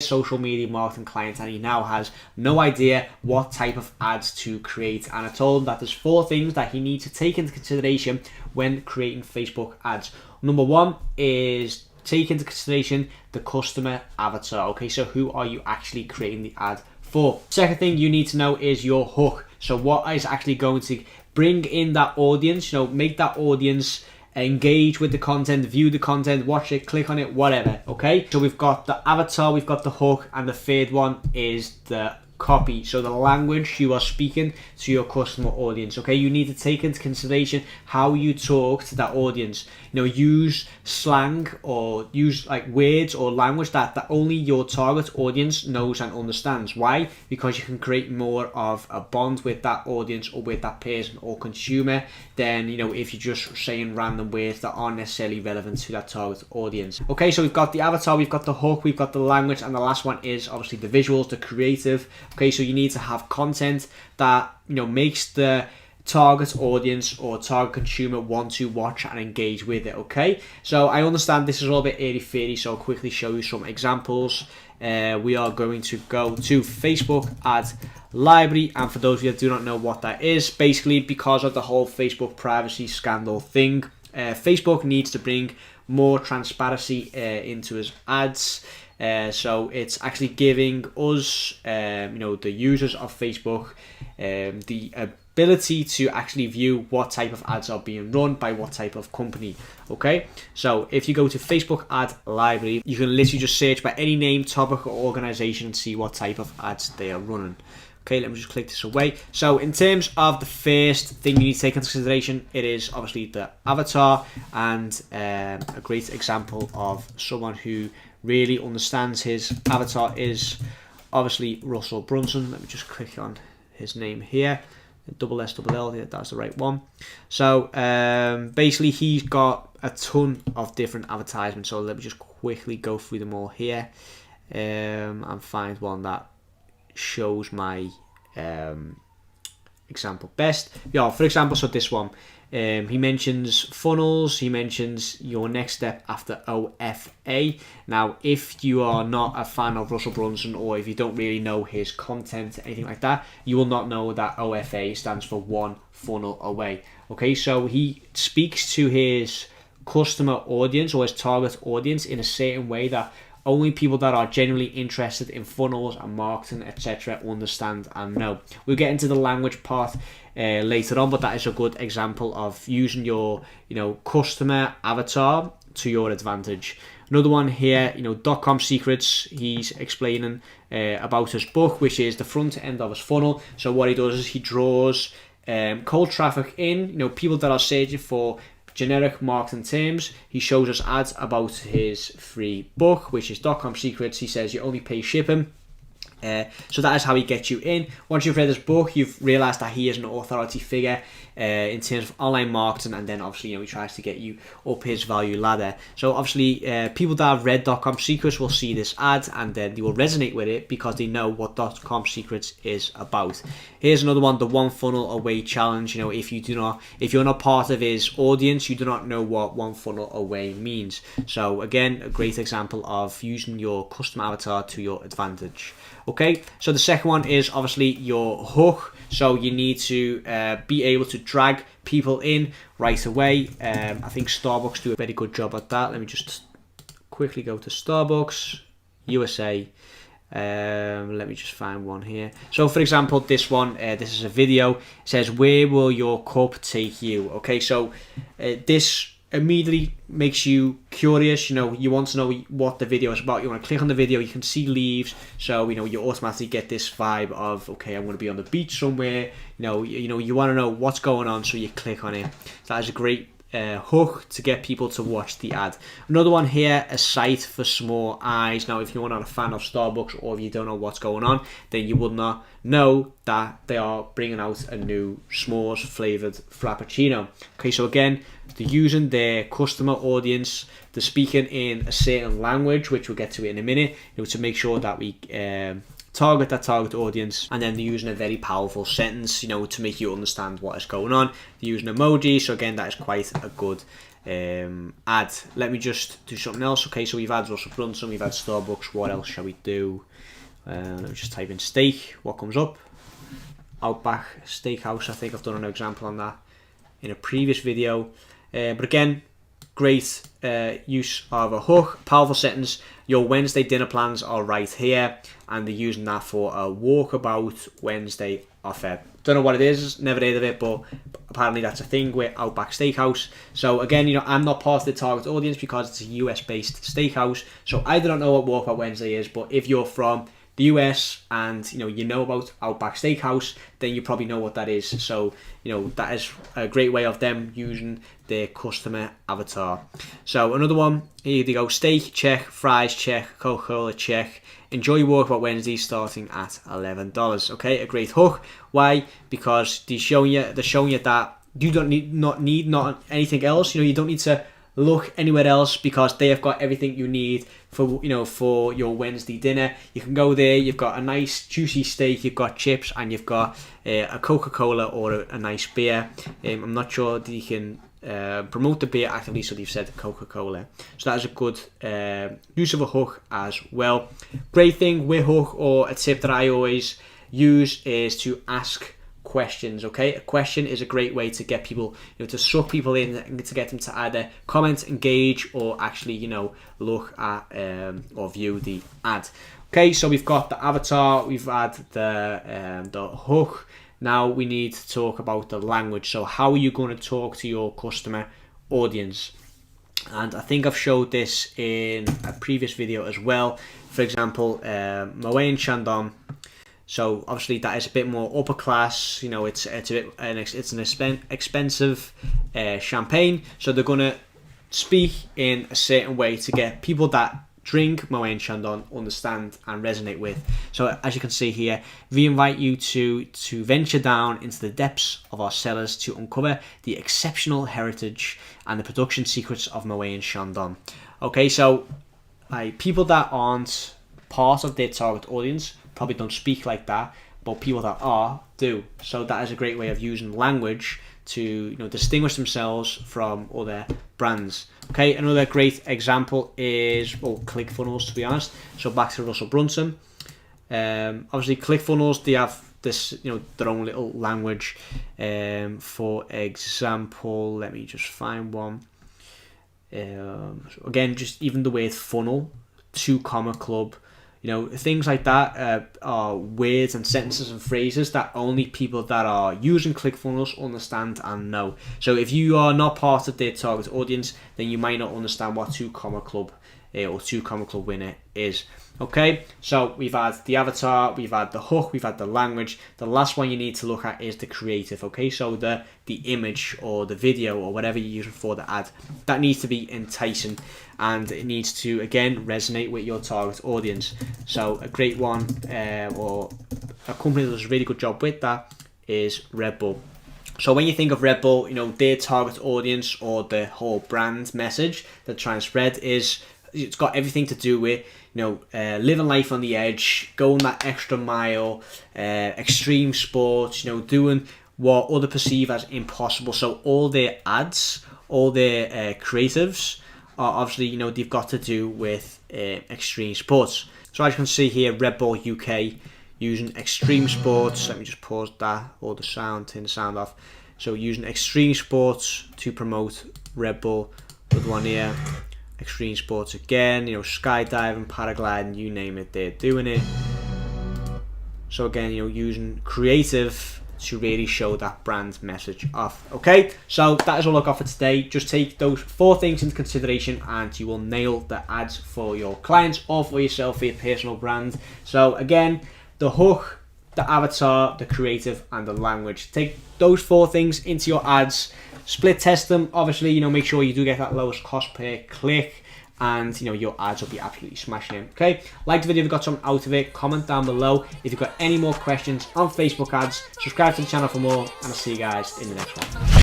social media marketing client, and he now has no idea what type of ads to create. And I told him that there's 4 things that he needs to take into consideration when creating Facebook ads. Number 1 is take into consideration the customer avatar. Okay, so who are you actually creating the ad for? Second thing you need to know is your hook. So what is actually going to bring in that audience, make that audience engage with the content, view the content, watch it, click on it, whatever. Okay, so we've got the avatar, we've got the hook, and the third one is the copy, so the language you are speaking to your customer audience. Okay, you need to take into consideration how you talk to that audience. Use slang or use like words or language that only your target audience knows and understands. Why? Because you can create more of a bond with that audience or with that person or consumer than if you're just saying random words that aren't necessarily relevant to that target audience. Okay, so we've got the avatar, we've got the hook, we've got the language, and the last one is obviously the visuals, the creative. Okay, so you need to have content that makes the target audience or target consumer want to watch and engage with it. Okay, so I understand this is a little bit airy-fairy, so I'll quickly show you some examples. We are going to go to Facebook ad library, and for those of you that do not know what that is, basically because of the whole Facebook privacy scandal thing, Facebook needs to bring more transparency into his ads. So it's actually giving us, the users of Facebook, the ability to actually view what type of ads are being run by what type of company. Okay, so if you go to Facebook ad library, you can literally just search by any name, topic, or organization and see what type of ads they are running. Okay, let me just click this away. So in terms of the first thing you need to take into consideration, it is obviously the avatar, and a great example of someone who really understands his avatar is obviously Russell Brunson. Let me just click on his name here. Double S, double L, that's the right one. So basically he's got a ton of different advertisements. So let me just quickly go through them all here and find one that shows my example best. Yeah, for example, so this one, he mentions funnels, he mentions your next step after OFA. Now, if you are not a fan of Russell Brunson, or if you don't really know his content, anything like that, you will not know that OFA stands for one funnel away. Okay, so he speaks to his customer audience or his target audience in a certain way that only people that are genuinely interested in funnels and marketing, etc., understand and know. We'll get into the language part later on, but that is a good example of using your, customer avatar to your advantage. Another one here, .com secrets. He's explaining about his book, which is the front end of his funnel. So what he does is he draws cold traffic in, people that are searching for generic marketing terms. He shows us ads about his free book, which is .com secrets. He says you only pay shipping. So that is how he gets you in. Once you've read his book, you've realized that he is an authority figure in terms of online marketing, and then obviously he tries to get you up his value ladder. So obviously people that have read .com secrets will see this ad, and then they will resonate with it because they know what .com secrets is about. Here's another one, the one funnel away challenge. If you're not part of his audience, you do not know what one funnel away means. So again, a great example of using your custom avatar to your advantage. Okay, so the second one is obviously your hook. So you need to be able to drag people in right away. I think Starbucks do a very good job at that. Let me just quickly go to Starbucks USA. Let me just find one here. So for example, this one, this is a video. It says, where will your cup take you? Okay, so this immediately makes you curious. You want to know what the video is about. You want to click on the video, you can see leaves, so you automatically get this vibe of, okay, I'm going to be on the beach somewhere. You want to know what's going on, so you click on it. That is a great hook to get people to watch the ad. Another one here, a sight for small eyes. Now, if you're not a fan of Starbucks, or if you don't know what's going on, then you will not know that they are bringing out a new s'mores flavored frappuccino. Okay, so again, they're using their customer audience, they're speaking in a certain language, which we'll get to in a minute, to make sure that we target that target audience, and then they're using a very powerful sentence, to make you understand what is going on. They're using emojis, so again, that is quite a good ad. Let me just do something else. Okay, so we've had Russell Brunson, we've had Starbucks. What else shall we do? Let me just type in steak. What comes up? Outback Steakhouse. I think I've done an example on that in a previous video. But again, great use of a hook. Powerful sentence. Your Wednesday dinner plans are right here, and they're using that for a walkabout Wednesday offer. Don't know what it is, never heard of it, but apparently that's a thing with Outback Steakhouse. So again, I'm not part of the target audience because it's a US based steakhouse, so I don't know what Walkabout Wednesday is. But if you're from the US and you know about Outback Steakhouse, then you probably know what that is. So that is a great way of them using their customer avatar. So another one, here they go: steak, check; fries, check; Coca-Cola, check. Enjoy Walkabout Wednesday starting at $11. Okay, a great hook. Why? Because they're showing you that you don't need anything else. You don't need to look anywhere else because they have got everything you need for your Wednesday dinner. You can go there, you've got a nice juicy steak, you've got chips, and you've got a Coca-Cola or a nice beer. I'm not sure that you can promote the beer actively, so they've said Coca-Cola. So that is a good use of a hook as well. Great thing with hook, or a tip that I always use, is to ask questions. Okay, a question is a great way to get people, to suck people in, and to get them to either comment, engage, or actually look at or view the ad. Okay, so we've got the avatar, we've had the hook. Now we need to talk about the language. So how are you going to talk to your customer audience? And I think I've showed this in a previous video as well. For example, Moet and Chandon. So obviously that is a bit more upper class. It's an expensive champagne. So they're gonna speak in a certain way to get people that drink Moet and Chandon understand and resonate with. So as you can see here, we invite you to venture down into the depths of our cellars to uncover the exceptional heritage and the production secrets of Moet and Chandon. Okay, so people that aren't part of their target audience probably don't speak like that, but people that are do. So that is a great way of using language to distinguish themselves from other brands. Okay, another great example is ClickFunnels, to be honest. So back to Russell Brunson. Obviously ClickFunnels, they have this their own little language. For example, let me just find one. So again, just even the word funnel, 2 comma club, things like that are words and sentences and phrases that only people that are using ClickFunnels understand and know. So if you are not part of their target audience, then you might not understand what 2 comma club or 2 comma club winner is. Okay, so we've had the avatar, we've had the hook, we've had the language. The last one you need to look at is the creative. Okay, so the image or the video or whatever you're using for the ad, that needs to be enticing, and it needs to again resonate with your target audience. So a great one, or a company that does a really good job with that, is Red Bull. So when you think of Red Bull, their target audience or the whole brand message that try and spread is, it's got everything to do with living life on the edge, going that extra mile, extreme sports, doing what others perceive as impossible. So all their ads, all their creatives are obviously, they've got to do with extreme sports. So as you can see here, Red Bull UK using extreme sports. Let me just pause that, or the sound, turn the sound off. So using extreme sports to promote Red Bull. With one here, extreme sports again, skydiving, paragliding, you name it, they're doing it. So again, using creative to really show that brand message off. Okay, so that is all I got for today. Just take those 4 things into consideration and you will nail the ads for your clients or for yourself, for your personal brand. So again, the hook, the avatar, the creative, and the language. Take those 4 things into your ads, split test them. Obviously, make sure you do get that lowest cost per click, and your ads will be absolutely smashing it. Okay, like the video if you got something out of it, comment down below. If you've got any more questions on Facebook ads, subscribe to the channel for more, and I'll see you guys in the next one.